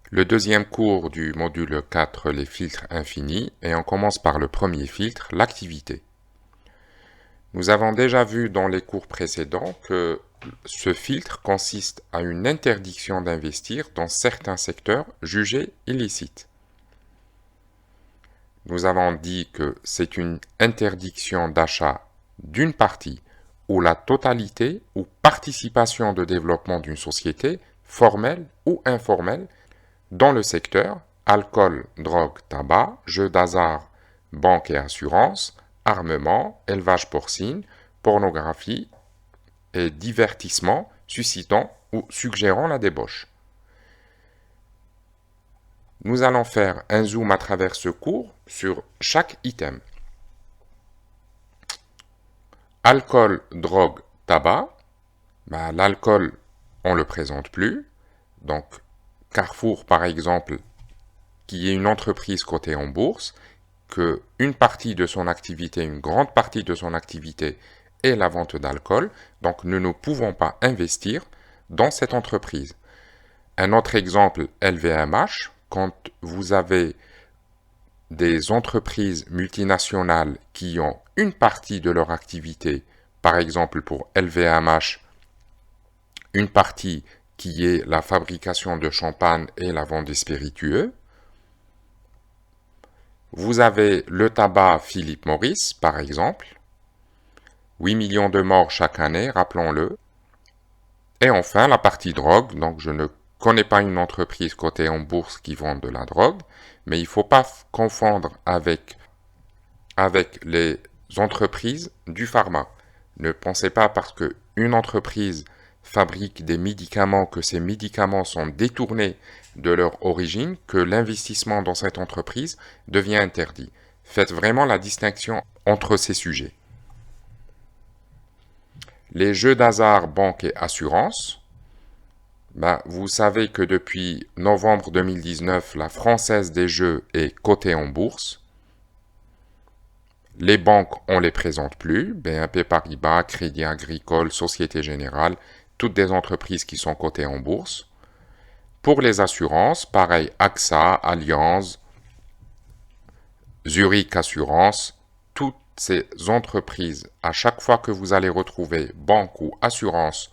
Le deuxième cours du module 4, les filtres infinis, et on commence par le premier filtre, l'activité. Nous avons déjà vu dans les cours précédents que ce filtre consiste à une interdiction d'investir dans certains secteurs jugés illicites. Nous avons dit que c'est une interdiction d'achat d'une partie ou la totalité ou participation de développement d'une société, formelle ou informelle, dans le secteur alcool, drogue, tabac, jeux d'hasard, banque et assurance, armement, élevage porcine, pornographie et divertissement suscitant ou suggérant la débauche. Nous allons faire un zoom à travers ce cours sur chaque item. Alcool, drogue, tabac. L'alcool, on ne le présente plus. Donc, Carrefour, par exemple, qui est une entreprise cotée en bourse, que une partie de son activité, une grande partie de son activité est la vente d'alcool, donc nous ne pouvons pas investir dans cette entreprise. Un autre exemple, LVMH, quand vous avez des entreprises multinationales qui ont une partie de leur activité, par exemple pour LVMH, une partie qui est la fabrication de champagne et la vente des spiritueux. Vous avez le tabac Philip Morris, par exemple, 8 millions de morts chaque année, rappelons-le. Et enfin, la partie drogue, donc je ne connais pas une entreprise cotée en bourse qui vend de la drogue, mais il ne faut pas confondre avec les entreprises du pharma. Ne pensez pas parce qu'une entreprise fabrique des médicaments que ces médicaments sont détournés de leur origine que l'investissement dans cette entreprise devient interdit. Faites vraiment la distinction entre ces sujets. Les jeux d'hasard, banque et assurance. Vous savez que depuis novembre 2019, la Française des Jeux est cotée en bourse. Les banques, on ne les présente plus. BNP Paribas, Crédit Agricole, Société Générale, toutes des entreprises qui sont cotées en bourse. Pour les assurances, pareil, AXA, Allianz, Zurich Assurance, toutes ces entreprises, à chaque fois que vous allez retrouver banque ou assurance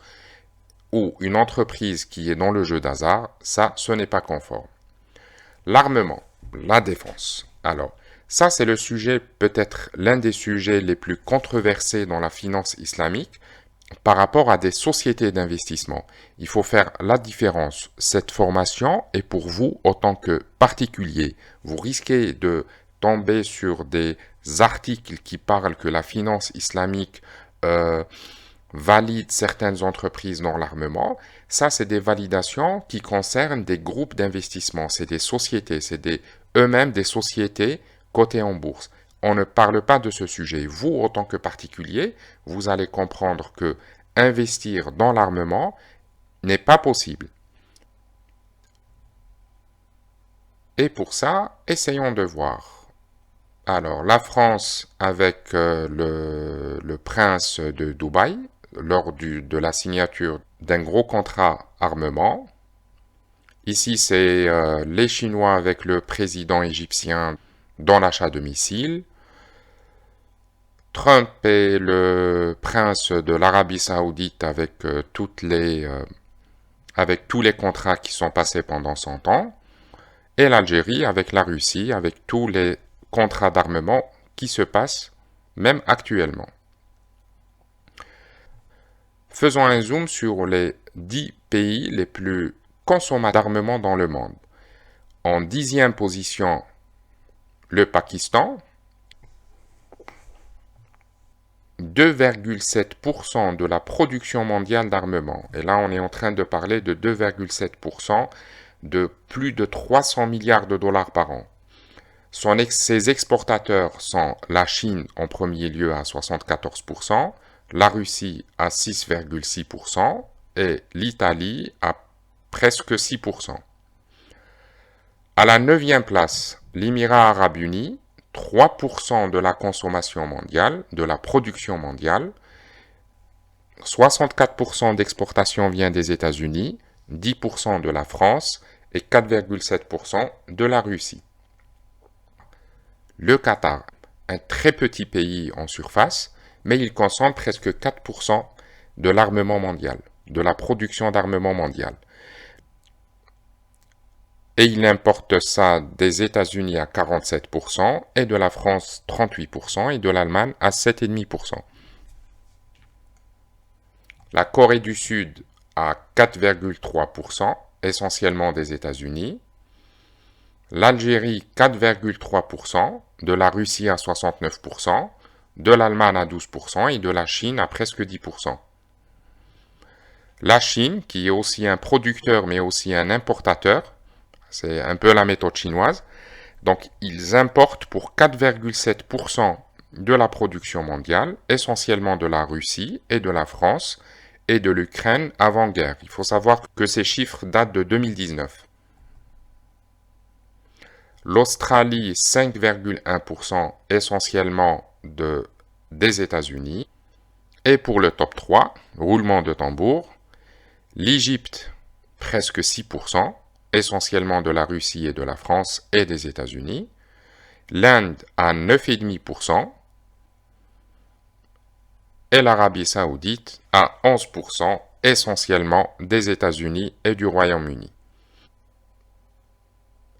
ou une entreprise qui est dans le jeu d'hasard, ça, ce n'est pas conforme. L'armement, la défense. Alors, ça, c'est le sujet, peut-être l'un des sujets les plus controversés dans la finance islamique par rapport à des sociétés d'investissement. Il faut faire la différence. Cette formation est pour vous en tant que particulier. Vous risquez de tomber sur des articles qui parlent que la finance islamique valide certaines entreprises dans l'armement. Ça, c'est des validations qui concernent des groupes d'investissement. C'est des sociétés, c'est eux-mêmes des sociétés cotées en bourse. On ne parle pas de ce sujet. Vous, en tant que particulier, vous allez comprendre que investir dans l'armement n'est pas possible. Et pour ça, essayons de voir. Alors, la France avec le prince de Dubaï, lors de la signature d'un gros contrat armement. Ici, c'est les Chinois avec le président égyptien dans l'achat de missiles. Trump et le prince de l'Arabie Saoudite avec avec tous les contrats qui sont passés pendant 100 ans. Et l'Algérie avec la Russie, avec tous les contrats d'armement qui se passent, même actuellement. Faisons un zoom sur les 10 pays les plus consommateurs d'armement dans le monde. En 10e position, le Pakistan, 2,7% de la production mondiale d'armement. Et là, on est en train de parler de 2,7% de plus de 300 milliards de dollars par an. Ses exportateurs sont la Chine en premier lieu à 74%, la Russie à 6,6% et l'Italie à presque 6%. À la 9e place, l'Émirat arabe uni, 3% de la consommation mondiale, de la production mondiale. 64% d'exportation vient des États-Unis, 10% de la France et 4,7% de la Russie. Le Qatar, un très petit pays en surface, mais il concentre presque 4% de l'armement mondial, de la production d'armement mondial. Et il importe ça des États-Unis à 47% et de la France 38% et de l'Allemagne à 7,5%. La Corée du Sud à 4,3%, essentiellement des États-Unis. L'Algérie 4,3%, de la Russie à 69%, de l'Allemagne à 12% et de la Chine à presque 10%. La Chine, qui est aussi un producteur mais aussi un importateur, c'est un peu la méthode chinoise, donc ils importent pour 4,7% de la production mondiale, essentiellement de la Russie et de la France et de l'Ukraine avant-guerre. Il faut savoir que ces chiffres datent de 2019. L'Australie, 5,1%, essentiellement des États-Unis. Et pour le top 3, roulement de tambour, l'Égypte, presque 6%, essentiellement de la Russie et de la France et des États-Unis. L'Inde à 9,5%. Et l'Arabie Saoudite à 11%, essentiellement des États-Unis et du Royaume-Uni.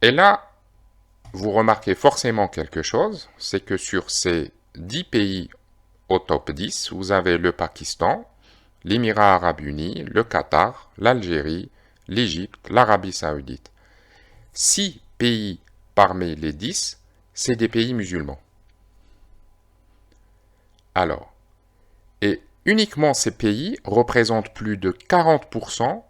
Et là, vous remarquez forcément quelque chose, c'est que sur ces 10 pays au top 10, vous avez le Pakistan, l'Émirat arabe uni, le Qatar, l'Algérie, l'Égypte, l'Arabie saoudite. 6 pays parmi les 10, c'est des pays musulmans. Alors, et uniquement ces pays représentent plus de 40%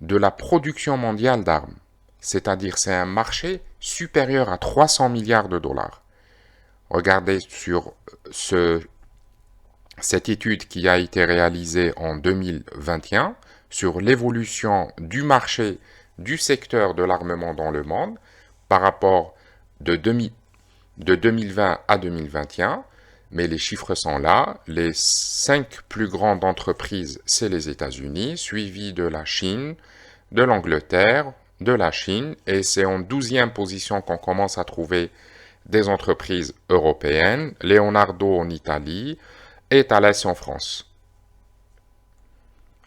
de la production mondiale d'armes. C'est-à-dire c'est un marché supérieur à 300 milliards de dollars. Regardez sur cette étude qui a été réalisée en 2021 sur l'évolution du marché du secteur de l'armement dans le monde par rapport de 2020 à 2021. Mais les chiffres sont là. Les 5 plus grandes entreprises, c'est les États-Unis, suivi de la Chine, de l'Angleterre, de la Chine, et c'est en 12e position qu'on commence à trouver des entreprises européennes, Leonardo en Italie et Thales en France.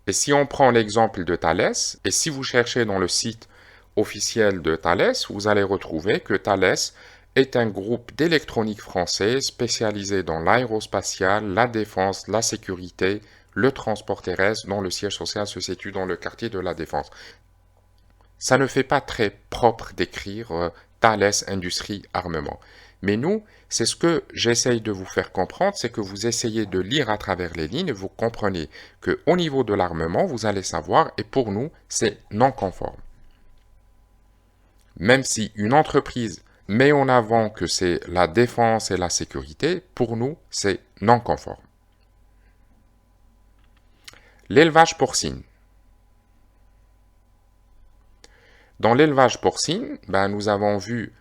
Et si on prend l'exemple de Thales, et si vous cherchez dans le site officiel de Thales, vous allez retrouver que Thales est un groupe d'électronique français spécialisé dans l'aérospatial, la défense, la sécurité, le transport terrestre, dont le siège social se situe dans le quartier de la Défense. Ça ne fait pas très propre d'écrire Thales Industrie Armement. Mais nous, c'est ce que j'essaye de vous faire comprendre, c'est que vous essayez de lire à travers les lignes et vous comprenez qu'au niveau de l'armement, vous allez savoir, et pour nous, c'est non conforme. Même si une entreprise met en avant que c'est la défense et la sécurité, pour nous, c'est non conforme. L'élevage porcine. Dans l'élevage porcine, nous avons vu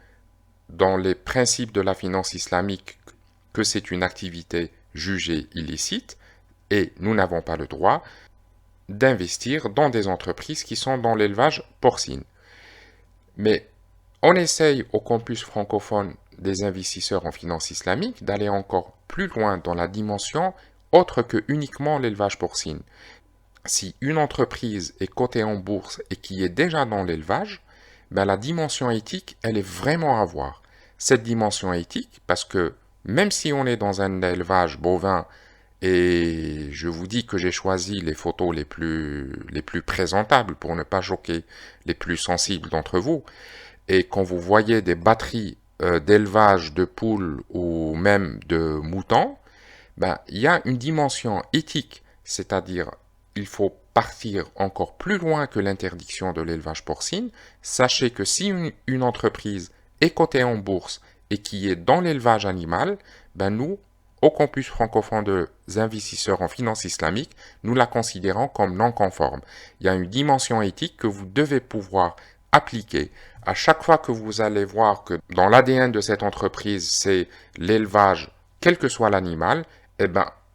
dans les principes de la finance islamique que c'est une activité jugée illicite et nous n'avons pas le droit d'investir dans des entreprises qui sont dans l'élevage porcine. Mais on essaye au campus francophone des investisseurs en finance islamique d'aller encore plus loin dans la dimension autre que uniquement l'élevage porcine. Si une entreprise est cotée en bourse et qui est déjà dans l'élevage, la dimension éthique, elle est vraiment à voir. Cette dimension éthique, parce que même si on est dans un élevage bovin, et je vous dis que j'ai choisi les photos les plus présentables pour ne pas choquer les plus sensibles d'entre vous, et quand vous voyez des batteries d'élevage de poules ou même de moutons, il y a une dimension éthique, c'est-à-dire il faut partir encore plus loin que l'interdiction de l'élevage porcine. Sachez que si une entreprise est cotée en bourse et qui est dans l'élevage animal, nous, au campus francophone des investisseurs en finance islamique, nous la considérons comme non conforme. Il y a une dimension éthique que vous devez pouvoir appliquer. À chaque fois que vous allez voir que dans l'ADN de cette entreprise, c'est l'élevage, quel que soit l'animal,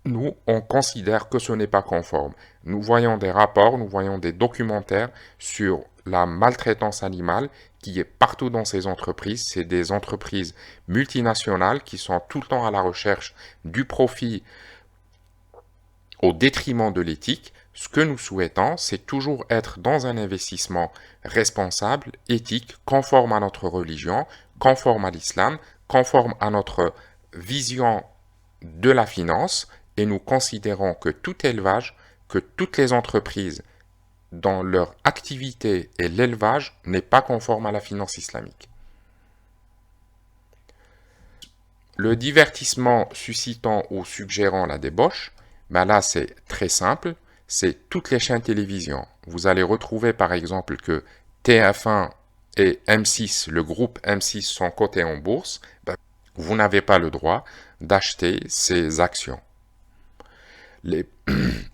nous, on considère que ce n'est pas conforme. Nous voyons des rapports, nous voyons des documentaires sur la maltraitance animale qui est partout dans ces entreprises. C'est des entreprises multinationales qui sont tout le temps à la recherche du profit au détriment de l'éthique. Ce que nous souhaitons, c'est toujours être dans un investissement responsable, éthique, conforme à notre religion, conforme à l'islam, conforme à notre vision de la finance, et nous considérons que tout élevage, que toutes les entreprises dans leur activité et l'élevage n'est pas conforme à la finance islamique. Le divertissement suscitant ou suggérant la débauche, ben là c'est très simple, c'est toutes les chaînes télévision. Vous allez retrouver par exemple que TF1 et M6, le groupe M6 sont cotés en bourse, ben, vous n'avez pas le droit d'acheter ces actions.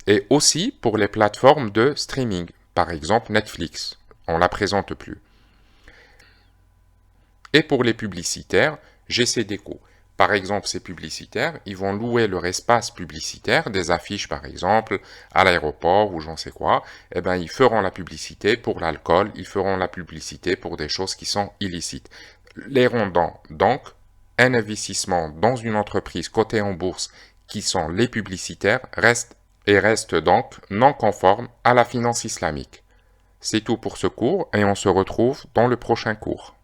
Et aussi pour les plateformes de streaming, par exemple Netflix, on ne la présente plus. Et pour les publicitaires, GCDecaux. Par exemple, ces publicitaires, ils vont louer leur espace publicitaire, des affiches par exemple, à l'aéroport ou j'en sais quoi. Eh bien, ils feront la publicité pour l'alcool, ils feront la publicité pour des choses qui sont illicites. Les rendant donc un investissement dans une entreprise cotée en bourse qui sont les publicitaires restent donc non conformes à la finance islamique. C'est tout pour ce cours et on se retrouve dans le prochain cours.